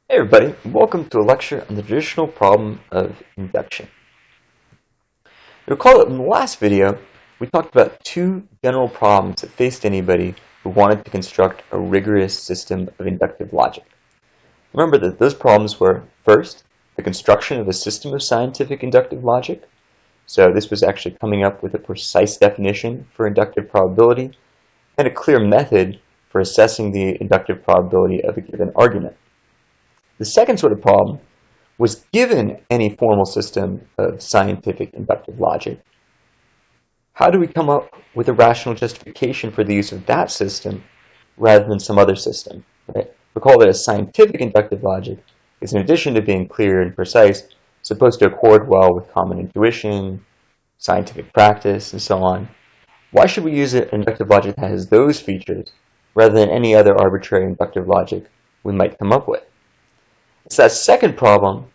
Hey everybody, welcome to a lecture on the traditional problem of induction. You'll recall that in the last video, we talked about two general problems that faced anybody who wanted to construct a rigorous system of inductive logic. Remember that those problems were, first, the construction of a system of scientific inductive logic. So this was actually coming up with a precise definition for inductive probability and a clear method for assessing the inductive probability of a given argument. The second sort of problem was given any formal system of scientific inductive logic, how do we come up with a rational justification for the use of that system rather than some other system? Right? Recall that a scientific inductive logic is, in addition to being clear and precise, supposed to accord well with common intuition, scientific practice, and so on. Why should we use an inductive logic that has those features rather than any other arbitrary inductive logic we might come up with? It's that second problem.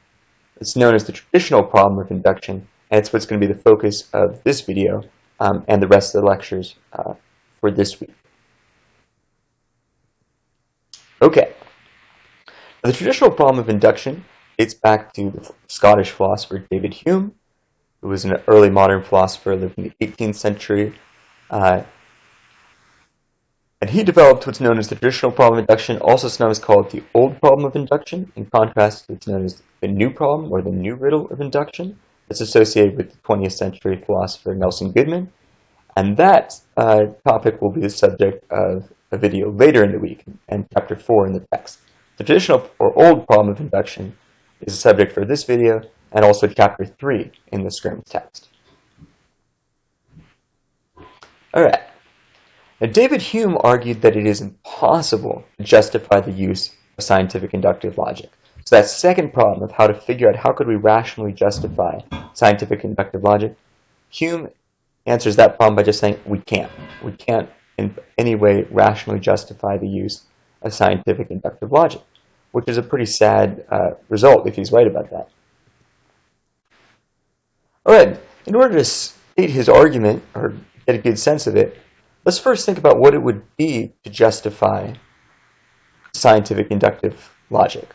It's known as the traditional problem of induction, and it's what's going to be the focus of this video and the rest of the lectures for this week. Okay, the traditional problem of induction dates back to the Scottish philosopher David Hume, who was an early modern philosopher, lived in the 18th century, and he developed what's known as the traditional problem of induction, also sometimes called the old problem of induction, in contrast to what's known as the new problem or the new riddle of induction. That's associated with the 20th century philosopher Nelson Goodman. And that topic will be the subject of a video later in the week, and chapter 4 in the text. The traditional or old problem of induction is the subject for this video, and also chapter 3 in the scrimmage text. All right. Now, David Hume argued that it is impossible to justify the use of scientific inductive logic. So that second problem of how to figure out how could we rationally justify scientific inductive logic, Hume answers that problem by just saying we can't. We can't in any way rationally justify the use of scientific inductive logic, which is a pretty sad result if he's right about that. All right, in order to state his argument or get a good sense of it, let's first think about what it would be to justify scientific inductive logic.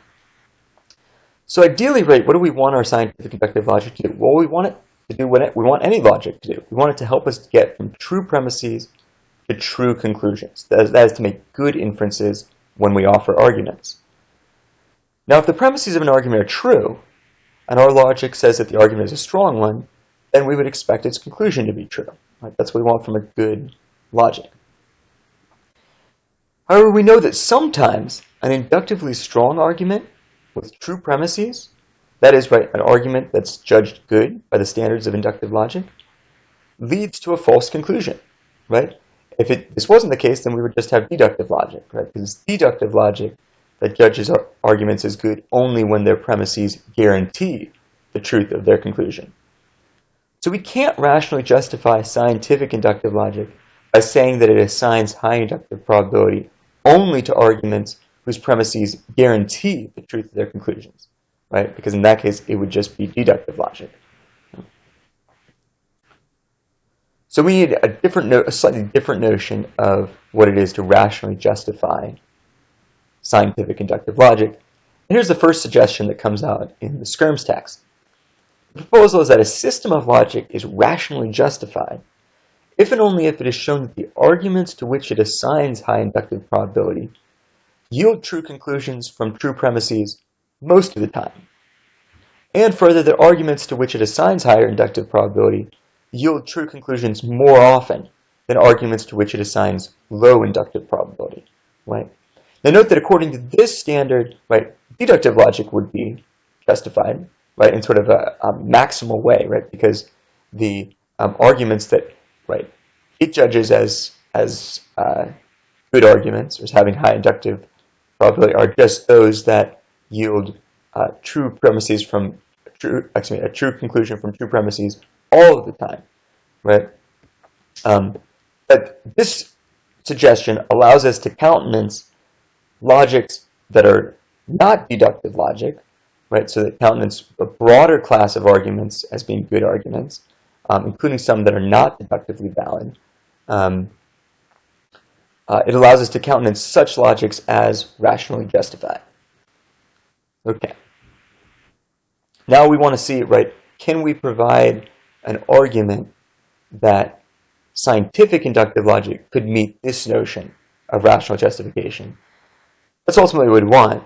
So ideally, right, what do we want our scientific inductive logic to do? Well, we want it to do what we want any logic to do. We want it to help us get from true premises to true conclusions. That is to make good inferences when we offer arguments. Now, if the premises of an argument are true, and our logic says that the argument is a strong one, then we would expect its conclusion to be true. Right? That's what we want from a good logic. However, we know that sometimes an inductively strong argument with true premises, that is, right, an argument that's judged good by the standards of inductive logic, leads to a false conclusion, right? If this wasn't the case, then we would just have deductive logic, right? Because it's deductive logic that judges arguments as good only when their premises guarantee the truth of their conclusion. So we can't rationally justify scientific inductive logic by saying that it assigns high inductive probability only to arguments whose premises guarantee the truth of their conclusions, right? Because in that case, it would just be deductive logic. So we need a slightly different notion of what it is to rationally justify scientific inductive logic. And here's the first suggestion that comes out in the Skirm's text. The proposal is that a system of logic is rationally justified if and only if it is shown that the arguments to which it assigns high inductive probability yield true conclusions from true premises most of the time. And further, the arguments to which it assigns higher inductive probability yield true conclusions more often than arguments to which it assigns low inductive probability. Right? Now note that according to this standard, right, deductive logic would be justified, right, in sort of a maximal way, right, because the arguments that, right, it judges as good arguments or as having high inductive probability are just those that yield true premises from a true conclusion from true premises all of the time, right? But this suggestion allows us to countenance logics that are not deductive logic, right? So that countenance a broader class of arguments as being good arguments, including some that are not deductively valid. It allows us to countenance such logics as rationally justified. Okay. Now we want to see, right, can we provide an argument that scientific inductive logic could meet this notion of rational justification? That's ultimately what we want.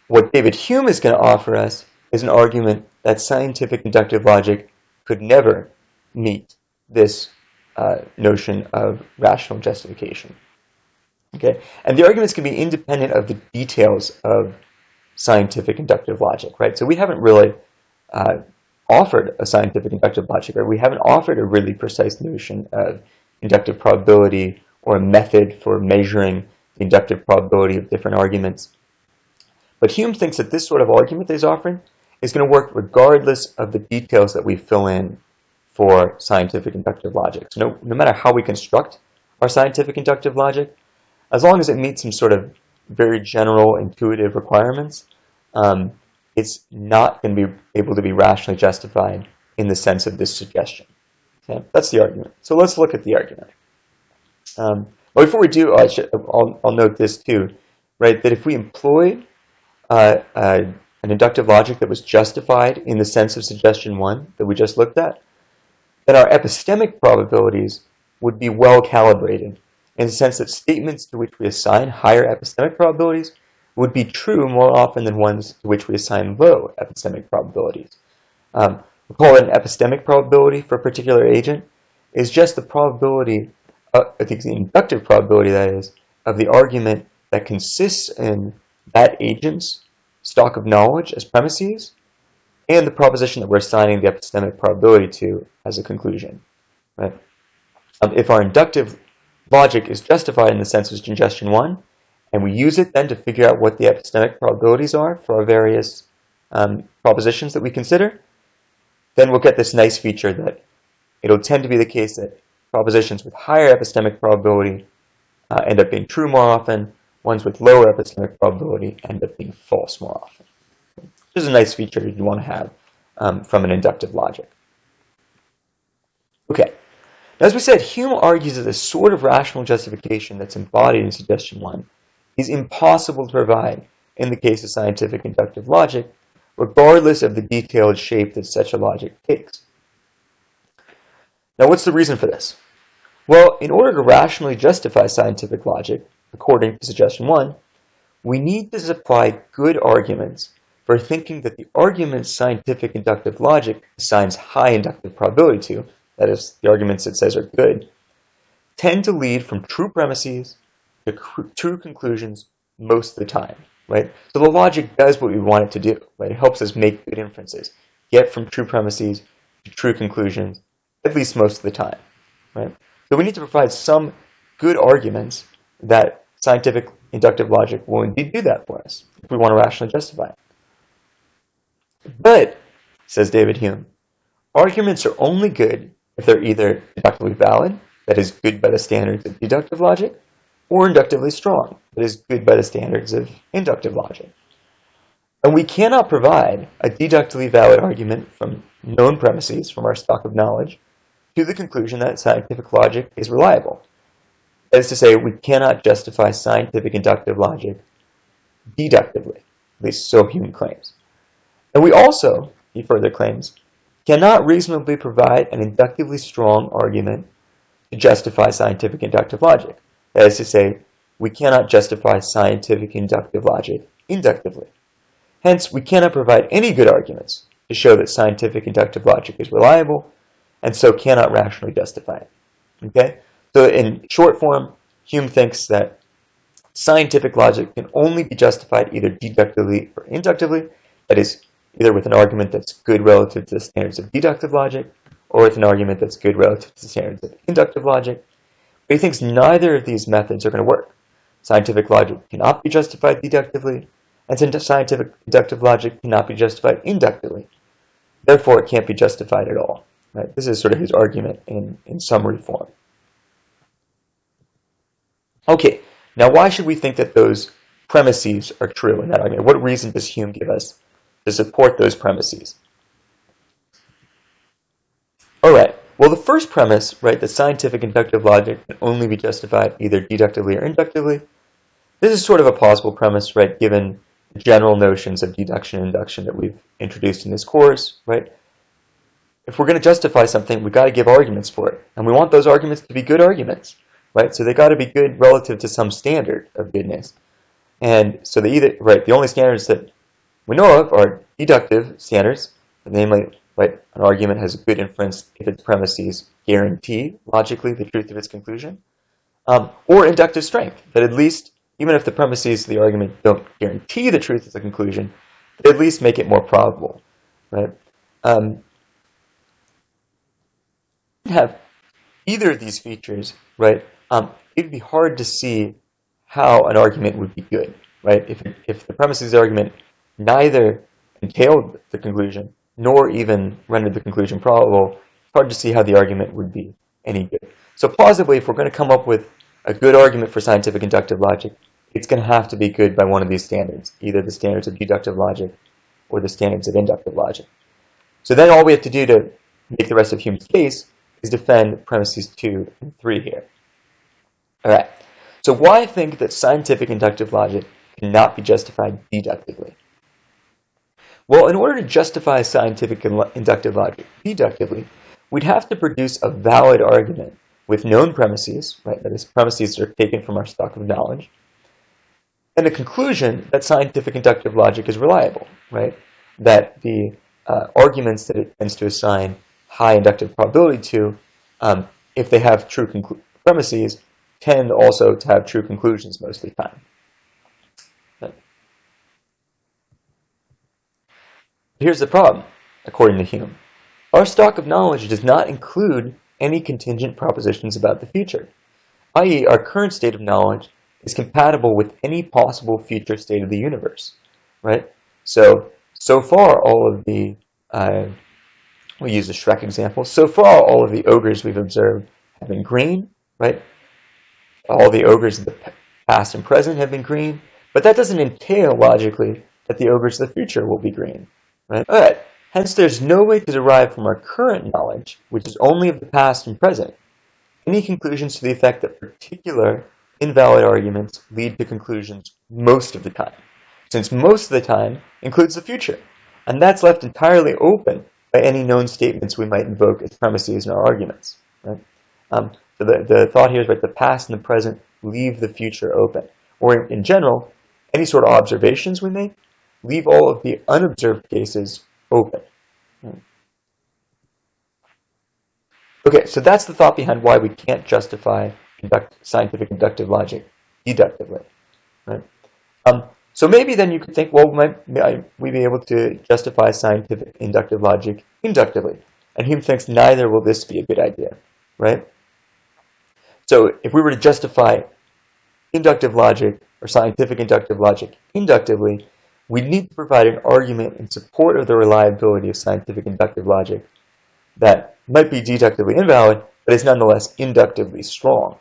What David Hume is going to offer us is an argument that scientific inductive logic could never meet this notion of rational justification. Okay, and the arguments can be independent of the details of scientific inductive logic, right? So we haven't really uh, offered a scientific inductive logic, or we haven't offered a really precise notion of inductive probability or a method for measuring the inductive probability of different arguments. But Hume thinks that this sort of argument that he's offering is going to work regardless of the details that we fill in for scientific inductive logic. So no matter how we construct our scientific inductive logic, as long as it meets some sort of very general intuitive requirements, it's not going to be able to be rationally justified in the sense of this suggestion. Okay? That's the argument. So let's look at the argument. But before we do, I'll note this too, right? That if we employed an inductive logic that was justified in the sense of suggestion 1 that we just looked at, then our epistemic probabilities would be well calibrated in the sense that statements to which we assign higher epistemic probabilities would be true more often than ones to which we assign low epistemic probabilities. We'll call it an epistemic probability for a particular agent is just the probability, I think the inductive probability that is, of the argument that consists in that agent's stock of knowledge as premises and the proposition that we're assigning the epistemic probability to as a conclusion. Right? If our inductive logic is justified in the sense of suggestion 1, and we use it then to figure out what the epistemic probabilities are for our various propositions that we consider, then we'll get this nice feature that it'll tend to be the case that propositions with higher epistemic probability end up being true more often, ones with lower epistemic probability end up being false more often. This is a nice feature you want to have from an inductive logic. Okay. Now, as we said, Hume argues that the sort of rational justification that's embodied in suggestion 1 is impossible to provide in the case of scientific inductive logic, regardless of the detailed shape that such a logic takes. Now, what's the reason for this? Well, in order to rationally justify scientific logic, according to suggestion 1, we need to supply good arguments for thinking that the arguments scientific inductive logic assigns high inductive probability to, that is, the arguments it says are good, tend to lead from true premises to true conclusions most of the time, right? So the logic does what we want it to do, right? It helps us make good inferences, get from true premises to true conclusions, at least most of the time, right? So we need to provide some good arguments that scientific inductive logic will indeed do that for us if we want to rationally justify it. But, says David Hume, arguments are only good if they're either deductively valid, that is good by the standards of deductive logic, or inductively strong, that is good by the standards of inductive logic. And we cannot provide a deductively valid argument from known premises from our stock of knowledge to the conclusion that scientific logic is reliable. That is to say, we cannot justify scientific inductive logic deductively, at least so Hume claims. And we also, he further claims, cannot reasonably provide an inductively strong argument to justify scientific inductive logic. That is to say, we cannot justify scientific inductive logic inductively. Hence, we cannot provide any good arguments to show that scientific inductive logic is reliable, and so cannot rationally justify it. Okay? So in short form, Hume thinks that scientific logic can only be justified either deductively or inductively, that is, either with an argument that's good relative to the standards of deductive logic, or with an argument that's good relative to the standards of inductive logic. But he thinks neither of these methods are going to work. Scientific logic cannot be justified deductively, and scientific inductive logic cannot be justified inductively. Therefore, it can't be justified at all. Right? This is sort of his argument in summary form. Okay, now why should we think that those premises are true in that argument? What reason does Hume give us to support those premises? All right. Well, the first premise, right, that scientific inductive logic can only be justified either deductively or inductively, this is sort of a plausible premise, right, given general notions of deduction and induction that we've introduced in this course, right? If we're going to justify something, we've got to give arguments for it. And we want those arguments to be good arguments, right? So they got to be good relative to some standard of goodness. And so the only standards that we know of are deductive standards, namely, right, an argument has a good inference if its premises guarantee logically the truth of its conclusion, or inductive strength, that at least, even if the premises of the argument don't guarantee the truth of the conclusion, they at least make it more probable, right? Have either of these features, right, it'd be hard to see how an argument would be good, right? If the premises of the argument neither entailed the conclusion nor even rendered the conclusion probable, it's hard to see how the argument would be any good. So plausibly, if we're going to come up with a good argument for scientific inductive logic, it's going to have to be good by one of these standards, either the standards of deductive logic or the standards of inductive logic. So then all we have to do to make the rest of Hume's case is defend premises 2 and 3 here. All right. So why think that scientific inductive logic cannot be justified deductively? Well, in order to justify scientific inductive logic deductively, we'd have to produce a valid argument with known premises, right? That is, premises that are taken from our stock of knowledge, and a conclusion that scientific inductive logic is reliable, right? That the arguments that it tends to assign high inductive probability to, if they have true premises, tend also to have true conclusions most of the time. But here's the problem, according to Hume. Our stock of knowledge does not include any contingent propositions about the future, i.e., our current state of knowledge is compatible with any possible future state of the universe, right? So far, all of the we'll use the Shrek example. So far, all of the ogres we've observed have been green, right? All the ogres of the past and present have been green, but that doesn't entail, logically, that the ogres of the future will be green, right? All right. Hence, there's no way to derive from our current knowledge, which is only of the past and present, any conclusions to the effect that particular invalid arguments lead to conclusions most of the time, since most of the time includes the future, and that's left entirely open by any known statements we might invoke as premises in our arguments. Right? So the thought here is that the past and the present leave the future open. Or in general, any sort of observations we make leave all of the unobserved cases open. Right? Okay, so that's the thought behind why we can't justify scientific inductive logic deductively. Right? So maybe then you could think, well, might we be able to justify scientific inductive logic inductively? And Hume thinks neither will this be a good idea, right? So if we were to justify inductive logic or scientific inductive logic inductively, we'd need to provide an argument in support of the reliability of scientific inductive logic that might be deductively invalid, but is nonetheless inductively strong.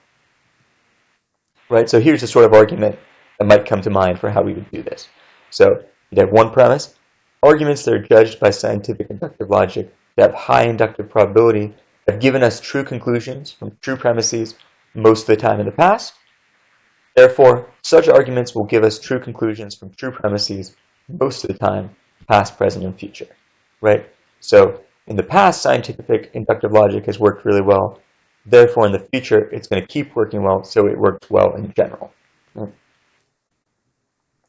Right? So here's the sort of argument that might come to mind for how we would do this. So you'd have one premise, arguments that are judged by scientific inductive logic that have high inductive probability have given us true conclusions from true premises most of the time in the past. Therefore, such arguments will give us true conclusions from true premises most of the time, past, present, and future. Right? So in the past, scientific inductive logic has worked really well. Therefore, in the future, it's going to keep working well, so it works well in general. Right?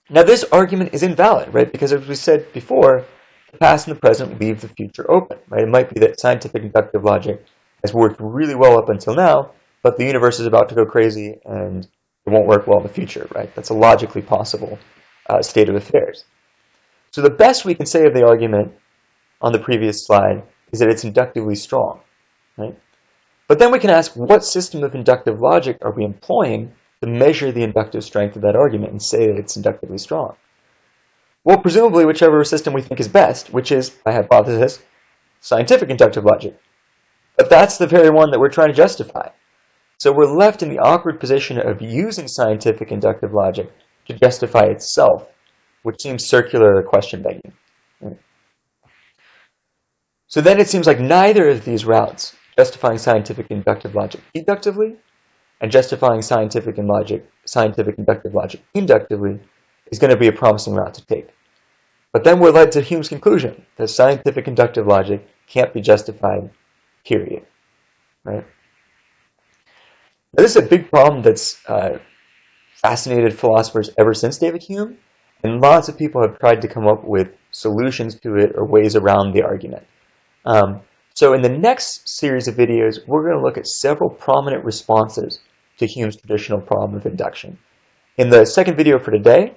Now, this argument is invalid, right? Because as we said before, the past and the present leave the future open, right? It might be that scientific inductive logic has worked really well up until now, but the universe is about to go crazy and it won't work well in the future, right? That's a logically possible state of affairs. So the best we can say of the argument on the previous slide is that it's inductively strong, right? But then we can ask, what system of inductive logic are we employing to measure the inductive strength of that argument and say that it's inductively strong? Well, presumably whichever system we think is best, which is, by hypothesis, scientific inductive logic. But that's the very one that we're trying to justify. So we're left in the awkward position of using scientific inductive logic to justify itself, which seems circular or question-begging. Right? So then it seems like neither of these routes, justifying scientific inductive logic deductively and justifying scientific inductive logic inductively, is going to be a promising route to take. But then we're led to Hume's conclusion that scientific inductive logic can't be justified, period. Right? Now, this is a big problem that's fascinated philosophers ever since David Hume, and lots of people have tried to come up with solutions to it or ways around the argument. So in the next series of videos, we're going to look at several prominent responses to Hume's traditional problem of induction. In the second video for today,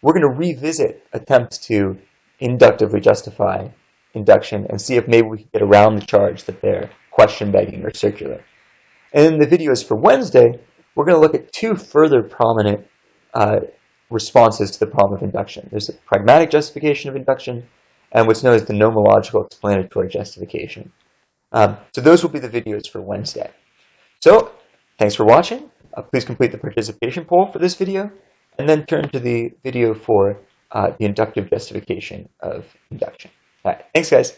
we're going to revisit attempts to inductively justify induction and see if maybe we can get around the charge that they're question-begging or circular. And in the videos for Wednesday, we're going to look at two further prominent responses to the problem of induction. There's a pragmatic justification of induction and what's known as the nomological explanatory justification. So those will be the videos for Wednesday. So thanks for watching. Please complete the participation poll for this video, and then turn to the video for the inductive justification of induction. All right, thanks guys.